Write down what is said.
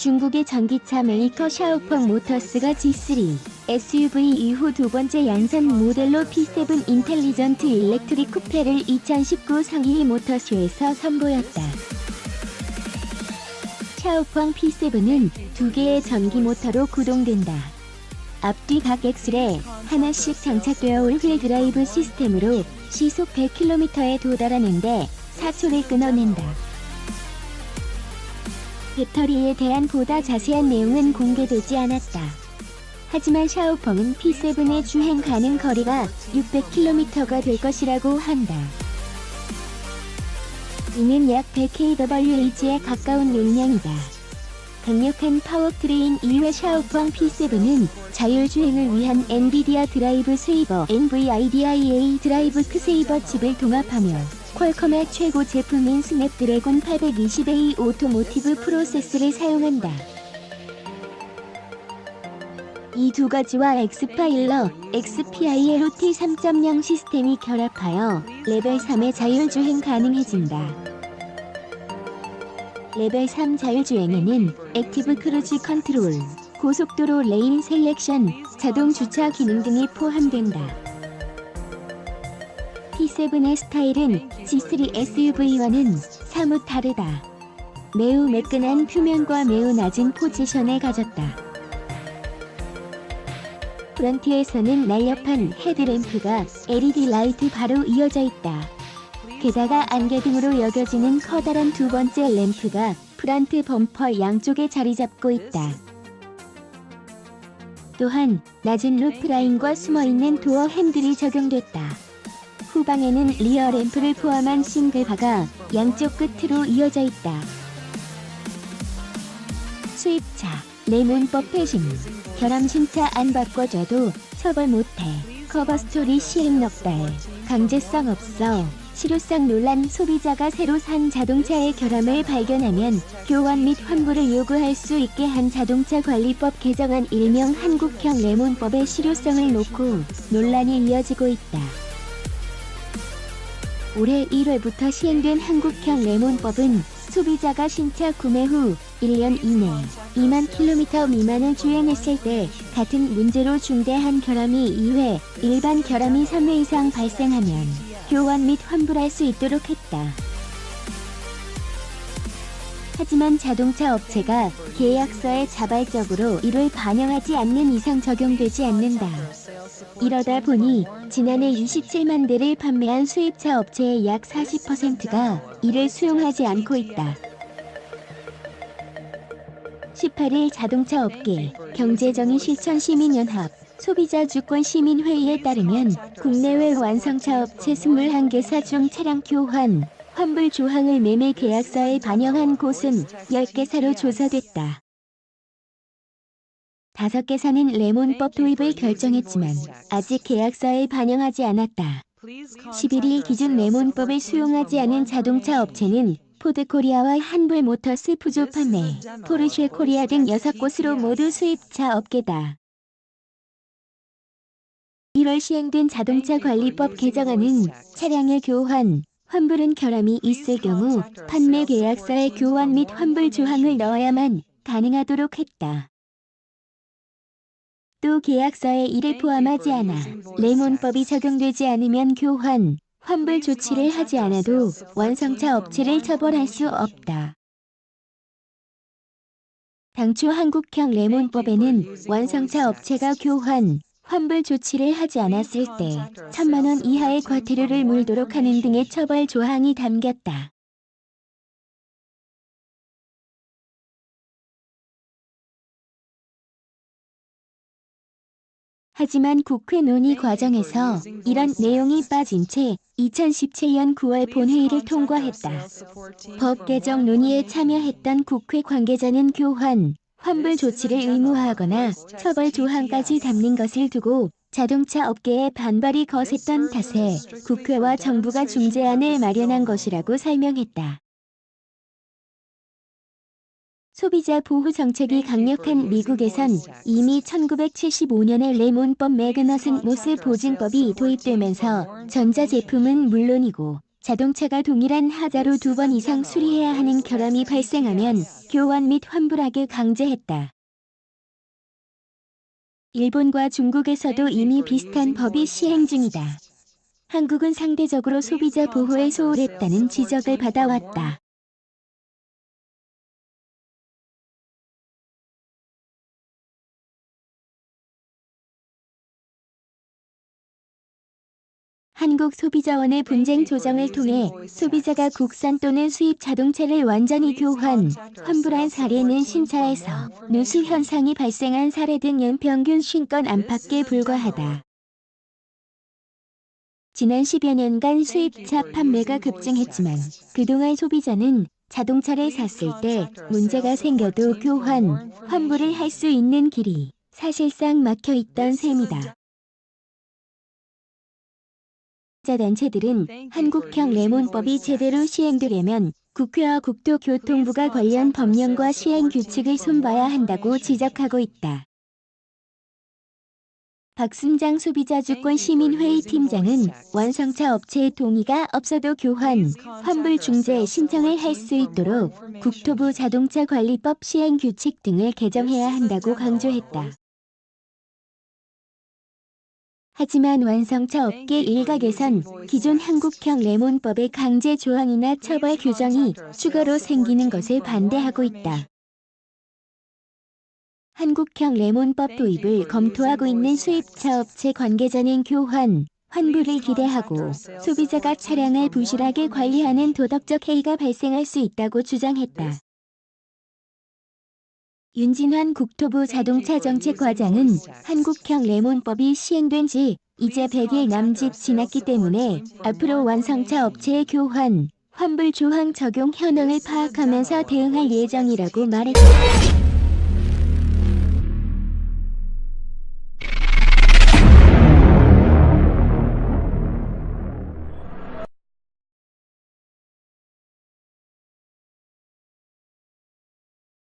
중국의 전기차 메이커 샤오펑 모터스가 G3 SUV 이후 두 번째 양산 모델로 P7 인텔리전트 일렉트릭 쿠페를 2019 상하이 모터쇼에서 선보였다. 샤오펑 P7은 두 개의 전기 모터로 구동된다. 앞뒤 각 엑셀에 하나씩 장착되어 올휠 드라이브 시스템으로 시속 100km에 도달하는데 4초를 끊어낸다. 배터리에 대한 보다 자세한 내용은 공개되지 않았다. 하지만 샤오펑은 P7의 주행 가능 거리가 600km가 될 것이라고 한다. 이는 약 100kWh에 가까운 용량이다. 강력한 파워트레인 이외 샤오펑 P7은 자율주행을 위한 엔비디아 드라이브 세이버 NVIDIA 드라이브 크세이버 칩을 동합하며 퀄컴의 최고 제품인 스냅드래곤 820A 오토모티브 프로세스를 사용한다. 이 두 가지와 엑스파일러, XPILOT 3.0 시스템이 결합하여 레벨 3의 자율주행 가능해진다. 레벨 3 자율주행에는 액티브 크루즈 컨트롤, 고속도로 레인 셀렉션, 자동 주차 기능 등이 포함된다. P7의 스타일은 G3 SUV와는 사뭇 다르다. 매우 매끈한 표면과 매우 낮은 포지션을 가졌다. 프런트에서는 날렵한 헤드램프가 LED 라이트 바로 이어져 있다. 게다가 안개등으로 여겨지는 커다란 두 번째 램프가 프런트 범퍼 양쪽에 자리 잡고 있다. 또한 낮은 루프라인과 숨어있는 도어 핸들이 적용됐다. 후방에는 리어 램프를 포함한 싱글바가 양쪽 끝으로 이어져 있다. 수입차, 레몬법 배신, 결함 신차 안 바꿔줘도 처벌 못해, 커버스토리 시행 넉 달, 강제성 없어, 실효성 논란 소비자가 새로 산 자동차의 결함을 발견하면 교환 및 환불을 요구할 수 있게 한 자동차 관리법 개정안 일명 한국형 레몬법의 실효성을 놓고 논란이 이어지고 있다. 올해 1월부터 시행된 한국형 레몬법은 소비자가 신차 구매 후 1년 이내 2만 km 미만을 주행했을 때 같은 문제로 중대한 결함이 2회, 일반 결함이 3회 이상 발생하면 교환 및 환불할 수 있도록 했다. 하지만 자동차 업체가 계약서에 자발적으로 이를 반영하지 않는 이상 적용되지 않는다. 이러다 보니 지난해 67만 대를 판매한 수입차 업체의 약 40%가 이를 수용하지 않고 있다. 18일 자동차 업계 경제정의 실천 시민연합 소비자 주권 시민회의에 따르면 국내외 완성차 업체 21개사 중 차량 교환, 환불 조항을 매매 계약서에 반영한 곳은 10개사로 조사됐다. 5개사는 레몬법 도입을 결정했지만 아직 계약서에 반영하지 않았다. 11일 기준 레몬법을 수용하지 않은 자동차 업체는 포드코리아와 한불모터스 푸조 판매, 포르쉐 코리아 등 6곳으로 모두 수입차 업계다. 1월 시행된 자동차 관리법 개정안은 차량의 교환, 환불은 결함이 있을 경우 판매 계약서에 교환 및 환불 조항을 넣어야만 가능하도록 했다. 또 계약서에 이를 포함하지 않아 레몬법이 적용되지 않으면 교환, 환불 조치를 하지 않아도 완성차 업체를 처벌할 수 없다. 당초 한국형 레몬법에는 완성차 업체가 교환, 환불 조치를 하지 않았을 때 1,000만 원 이하의 과태료를 물도록 하는 등의 처벌 조항이 담겼다. 하지만 국회 논의 과정에서 이런 내용이 빠진 채 2017년 9월 본회의를 통과했다. 법 개정 논의에 참여했던 국회 관계자는 교환, 환불 조치를 의무화하거나 처벌 조항까지 담는 것을 두고 자동차 업계의 반발이 거셌던 탓에 국회와 정부가 중재안을 마련한 것이라고 설명했다. 소비자 보호 정책이 강력한 미국에선 이미 1975년에 레몬법 매그너슨 모스 보증법이 도입되면서 전자제품은 물론이고 자동차가 동일한 하자로 2번 이상 수리해야 하는 결함이 발생하면 교환 및 환불하게 강제했다. 일본과 중국에서도 이미 비슷한 법이 시행 중이다. 한국은 상대적으로 소비자 보호에 소홀했다는 지적을 받아왔다. 한국소비자원의 분쟁 조정을 통해 소비자가 국산 또는 수입 자동차를 완전히 교환, 환불한 사례는 신차에서 누수 현상이 발생한 사례 등 연평균 50건 안팎에 불과하다. 지난 10여 년간 수입차 판매가 급증했지만 그동안 소비자는 자동차를 샀을 때 문제가 생겨도 교환, 환불을 할 수 있는 길이 사실상 막혀 있던 셈이다. 단체들은 한국형 레몬법이 제대로 시행되려면 국회와 국토교통부가 관련 법령과 시행 규칙을 손봐야 한다고 지적하고 있다. 박순장 소비자주권시민회의 팀장은 완성차 업체의 동의가 없어도 교환, 환불 중재 신청을 할 수 있도록 국토부 자동차관리법 시행 규칙 등을 개정해야 한다고 강조했다. 하지만 완성차 업계 일각에선 기존 한국형 레몬법의 강제 조항이나 처벌 규정이 추가로 생기는 것을 반대하고 있다. 한국형 레몬법 도입을 검토하고 있는 수입차 업체 관계자는 교환, 환불을 기대하고 소비자가 차량을 부실하게 관리하는 도덕적 해이가 발생할 수 있다고 주장했다. 윤진환 국토부 자동차정책과장은 한국형 레몬법이 시행된 지 이제 100일 남짓 지났기 때문에 앞으로 완성차 업체의 교환, 환불 조항 적용 현황을 파악하면서 대응할 예정이라고 말했다.